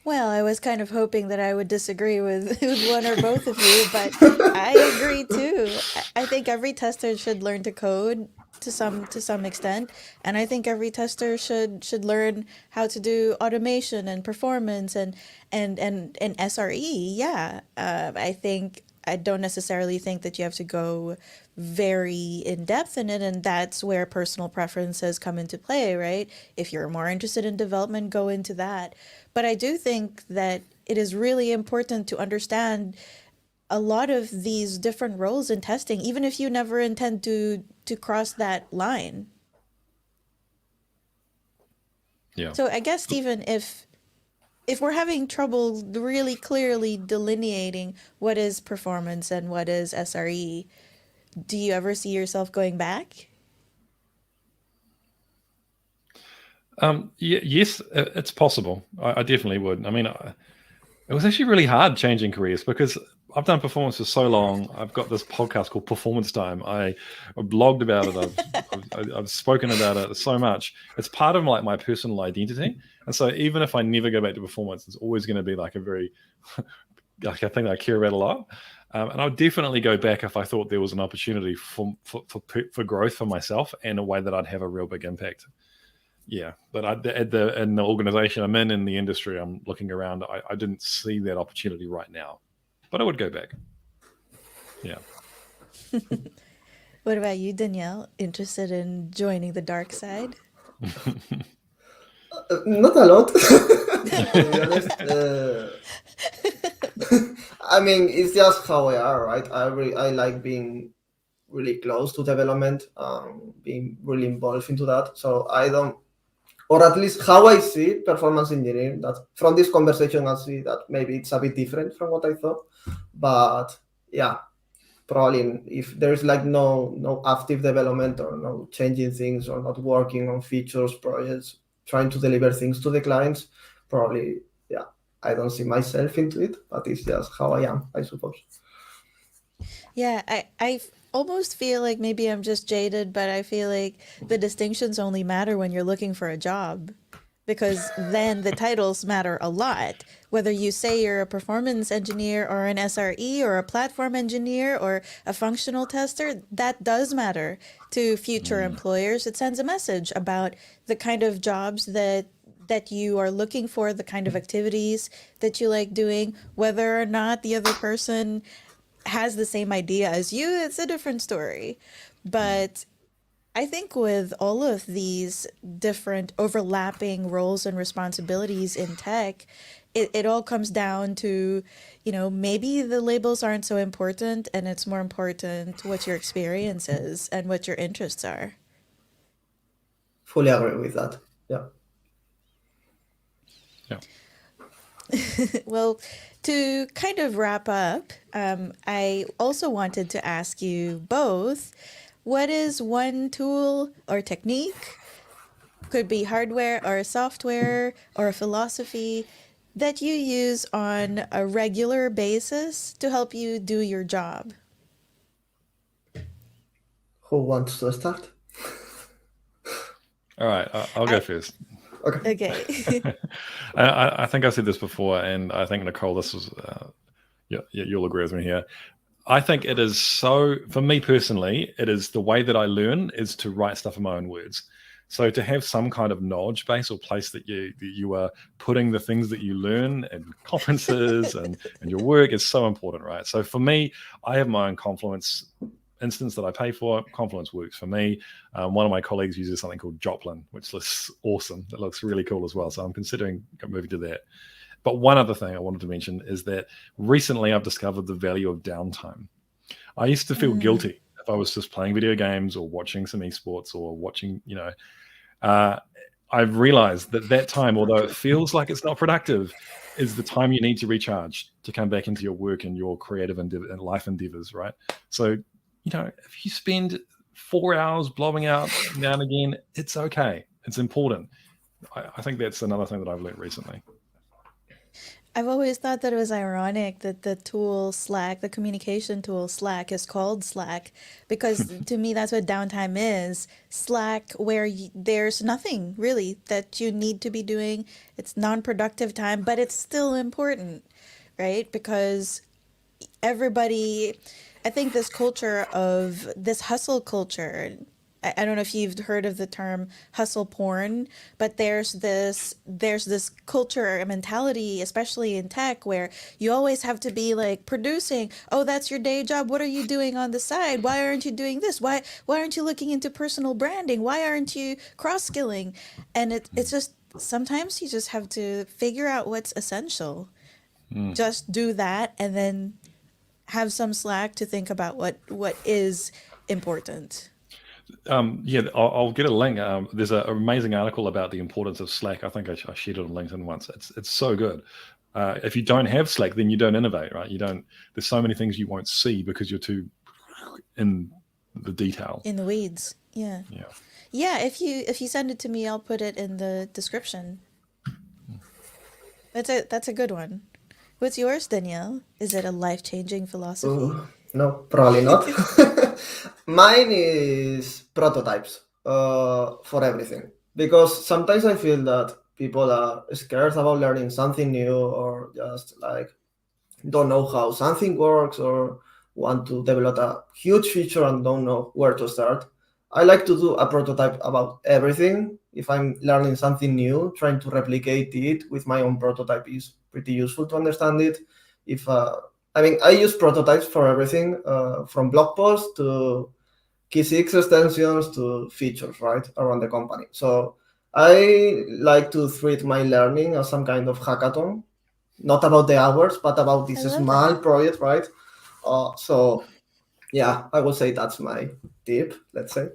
Well, I was kind of hoping that I would disagree with one or both of you, but I agree too. I think every tester should learn to code to some extent, and I think every tester should learn how to do automation and performance and SRE. Yeah, I don't necessarily think that you have to go very in depth in it, and that's where personal preferences come into play, right? If you're more interested in development, go into that. But I do think that it is really important to understand a lot of these different roles in testing, even if you never intend to cross that line. Yeah. So I guess, Stephen, if we're having trouble really clearly delineating what is performance and what is SRE, do you ever see yourself going back? Yes, it's possible. I definitely would. I mean, it was actually really hard changing careers, because I've done performance for so long. I've got this podcast called Performance Time. I've blogged about it. I've spoken about it so much. It's part of like my personal identity. And so even if I never go back to performance, it's always going to be like a very, like a thing that I care about a lot. And I would definitely go back if I thought there was an opportunity for growth for myself in a way that I'd have a real big impact. Yeah, but in the organization I'm in the industry I'm looking around, I didn't see that opportunity right now, but I would go back. Yeah. What about you, Danielle? Interested in joining the dark side? Not a lot, to be honest. I mean, it's just how I are, right? I like being really close to development, being really involved into that. So I don't, or at least how I see performance engineering, that from this conversation I see that maybe it's a bit different from what I thought. But yeah, probably if there's like no active development or no changing things or not working on features, projects, trying to deliver things to the clients, probably, yeah, I don't see myself into it, but it's just how I am, I suppose. Yeah, almost feel like maybe I'm just jaded, but I feel like the distinctions only matter when you're looking for a job because then the titles matter a lot. Whether you say you're a performance engineer or an SRE or a platform engineer or a functional tester, that does matter to future employers. It sends a message about the kind of jobs that you are looking for, the kind of activities that you like doing, whether or not the other person has the same idea as you, it's a different story. But I think with all of these different overlapping roles and responsibilities in tech, it all comes down to, maybe the labels aren't so important and it's more important what your experience is and what your interests are. Fully agree with that. Yeah. Yeah. Well, to kind of wrap up, I also wanted to ask you both, what is one tool or technique, could be hardware or software or a philosophy, that you use on a regular basis to help you do your job? Who wants to start? All right, I'll go I first. Okay. okay. I think I said this before, and I think Nicole, this was you'll agree with me here. I think it is so, for me personally, it is the way that I learn is to write stuff in my own words. So to have some kind of knowledge base or place that you are putting the things that you learn in conferences and your work is so important, right? So for me, I have my own Confluence instance that I pay for. Confluence works for me. One of my colleagues uses something called Joplin, which looks awesome. That looks really cool as well. So I'm considering moving to that. But one other thing I wanted to mention is that recently I've discovered the value of downtime. I used to feel guilty if I was just playing video games or watching some esports or watching, I've realized that time, although it feels like it's not productive, is the time you need to recharge to come back into your work and your creative and life endeavors, right? So, if you spend 4 hours blowing out now and again, it's okay. It's important. I think that's another thing that I've learned recently. I've always thought that it was ironic that the tool Slack, the communication tool Slack, is called Slack because to me that's what downtime is. Slack, where there's nothing really that you need to be doing. It's non-productive time, but it's still important, right? Because everybody, I think this culture of this hustle culture, I don't know if you've heard of the term hustle porn, but there's this culture, a mentality, especially in tech, where you always have to be like producing. Oh, that's your day job. What are you doing on the side? Why aren't you doing this? Why aren't you looking into personal branding? Why aren't you cross skilling? And it's just sometimes you just have to figure out what's essential. Just do that and then have some slack to think about what is important. I'll get a link. There's an amazing article about the importance of Slack. I think I shared it on LinkedIn once. It's so good. If you don't have Slack, then you don't innovate, right? You don't. There's so many things you won't see because you're too in the detail. In the weeds. Yeah. Yeah, if you send it to me, I'll put it in the description. That's a good one. What's yours, Danielle? Is it a life-changing philosophy? No, probably not. Mine is prototypes for everything. Because sometimes I feel that people are scared about learning something new or just like don't know how something works or want to develop a huge feature and don't know where to start. I like to do a prototype about everything. If I'm learning something new, trying to replicate it with my own prototype is pretty useful to understand it. If I use prototypes for everything, from blog posts to Key6 extensions to features, right, around the company. So I like to treat my learning as some kind of hackathon, not about the hours, but about I this love small that. project, right? So yeah, I would say that's my tip, let's say.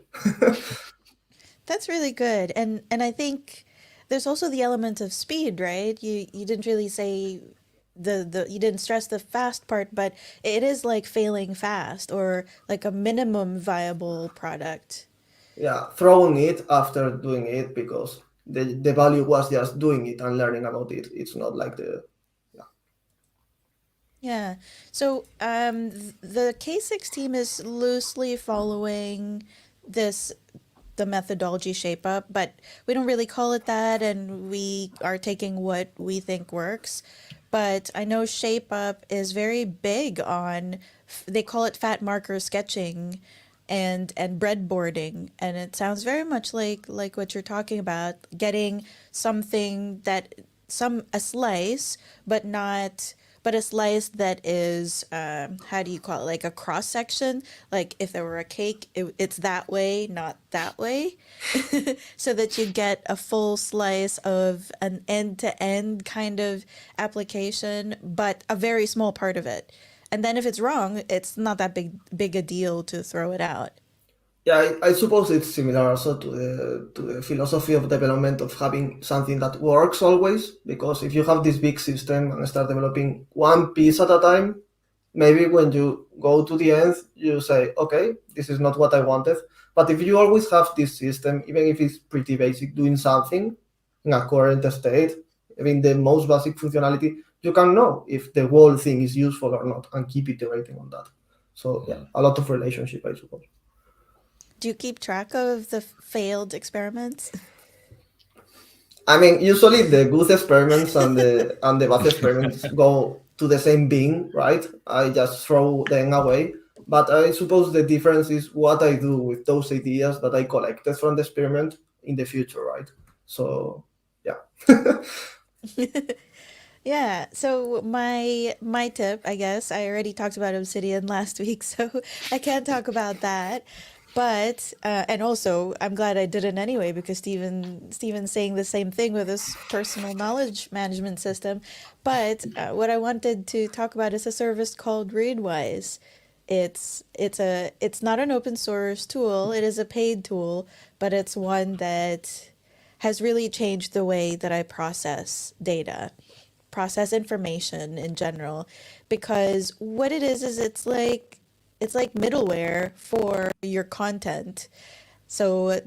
That's really good. And I think there's also the element of speed, right? You didn't really say the you didn't stress the fast part, but it is like failing fast or like a minimum viable product. Yeah, throwing it after doing it because the value was just doing it and learning about it. It's not like the Yeah. So the K6 team is loosely following this the methodology shape up, but we don't really call it that, and we are taking what we think works. But I know shape up is very big on they call it fat marker sketching and breadboarding, and it sounds very much like what you're talking about, getting something that some a slice, but not but a slice that is how do you call it, like a cross section, like if there were a cake it's that way, not that way, so that you get a full slice of an end-to-end kind of application, but a very small part of it. And then if it's wrong, it's not that big a deal to throw it out. yeah. I suppose it's similar also to the philosophy of development of having something that works always. Because if you have this big system and start developing one piece at a time, maybe when you go to the end, you say, okay, this is not what I wanted. But if you always have this system, even if it's pretty basic, doing something in a current state, I mean, the most basic functionality, you can know if the whole thing is useful or not and keep iterating on that. So, yeah, a lot of relationship, I suppose. Do you keep track of the failed experiments? I mean, usually the good experiments and the bad experiments go to the same bin, right? I just throw them away. But I suppose the difference is what I do with those ideas that I collected from the experiment in the future, right? So, yeah. Yeah, so my tip, I guess, I already talked about Obsidian last week, so I can't talk about that. But and also, I'm glad I didn't anyway because Steven's saying the same thing with his personal knowledge management system. But what I wanted to talk about is a service called Readwise. It's not an open source tool. It is a paid tool, but it's one that has really changed the way that I process information in general, because what it is it's like middleware for your content. So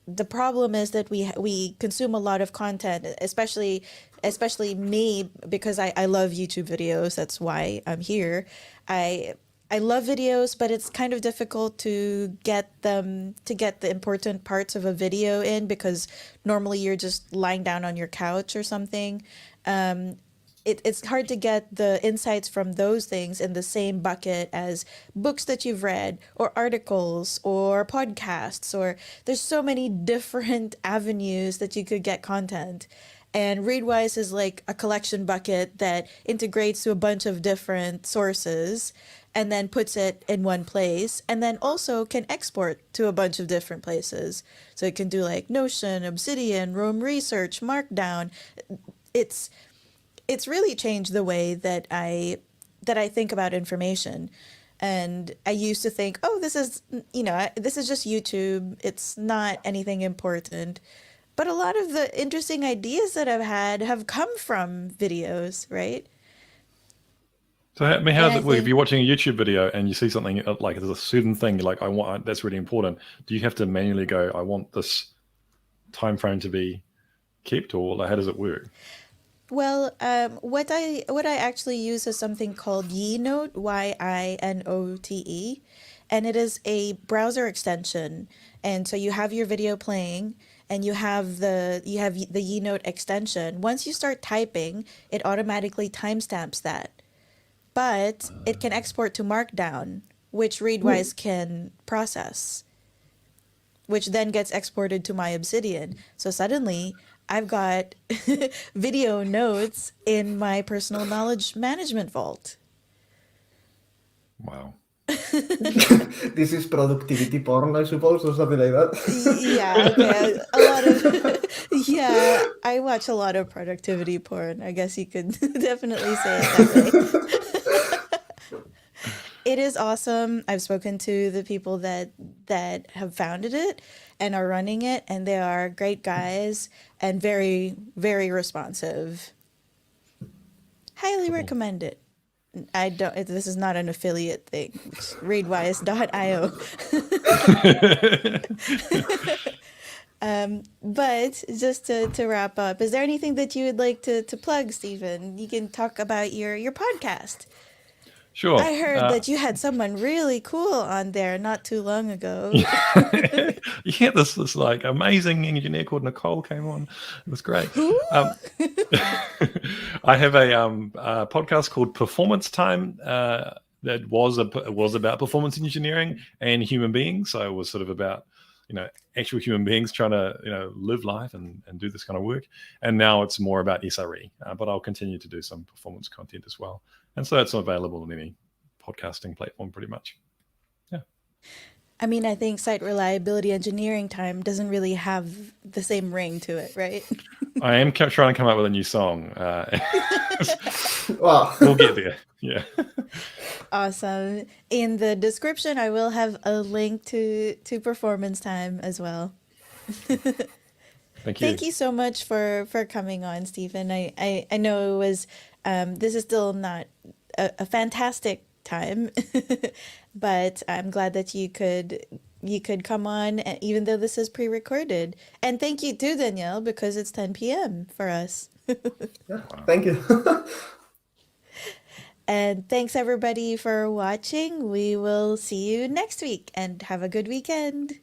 the problem is that we consume a lot of content, especially me, because I love YouTube videos. That's why I'm here. I I love videos, but it's kind of difficult to get the important parts of a video in, because normally you're just lying down on your couch or something. Um, it's hard to get the insights from those things in the same bucket as books that you've read or articles or podcasts, or there's so many different avenues that you could get content. And Readwise is like a collection bucket that integrates to a bunch of different sources and then puts it in one place, and then also can export to a bunch of different places. So it can do like Notion, Obsidian, Roam Research, Markdown. It's it's really changed the way that I think about information. And I used to think, oh, this is, this is just YouTube. It's not anything important. But a lot of the interesting ideas that I've had have come from videos, right? So, I mean, how And does I it work? If think, you're watching a YouTube video and you see something like there's a certain thing you're like, I want that's really important. Do you have to manually go, I want this time frame to be kept, or like, how does it work? well, what I actually use is something called Yinote, Yinote, and it is a browser extension. And so you have your video playing, and you have the Yinote extension. Once you start typing, it automatically timestamps that, but it can export to Markdown, which Ooh, Readwise can process, which then gets exported to my Obsidian. So suddenly I've got video notes in my personal knowledge management vault. Wow. this is productivity porn, I suppose, or something like Yeah, okay. that. A lot of, yeah, I watch a lot of productivity porn. I guess you could definitely say it that way. It is awesome. I've spoken to the people that have founded it and are running it, and they are great guys and very, very responsive. Highly recommend it. I don't. This is not an affiliate thing. It's readwise.io. But just to wrap up, is there anything that you would like to plug, Stephen? You can talk about your podcast. Sure. I heard that you had someone really cool on there not too long ago. Yeah, this like amazing engineer called Nicole came on. It was great. Who? I have a podcast called Performance Time that was about performance engineering and human beings. So it was sort of about actual human beings trying to live life and do this kind of work. And now it's more about SRE, but I'll continue to do some performance content as well. And so that's available on any podcasting platform pretty much. Yeah. I mean, I think site reliability engineering time doesn't really have the same ring to it, right? I am trying to come up with a new song. Wow. We'll get there. Yeah. Awesome. In the description, I will have a link to performance time as well. Thank you. Thank you so much for coming on, Stephen. I know it was this is still not a fantastic time, but I'm glad that you could come on even though this is pre-recorded. And thank you too, Danielle, because it's 10 p.m. for us. Yeah, wow. Thank you. And thanks everybody for watching. We will see you next week and have a good weekend.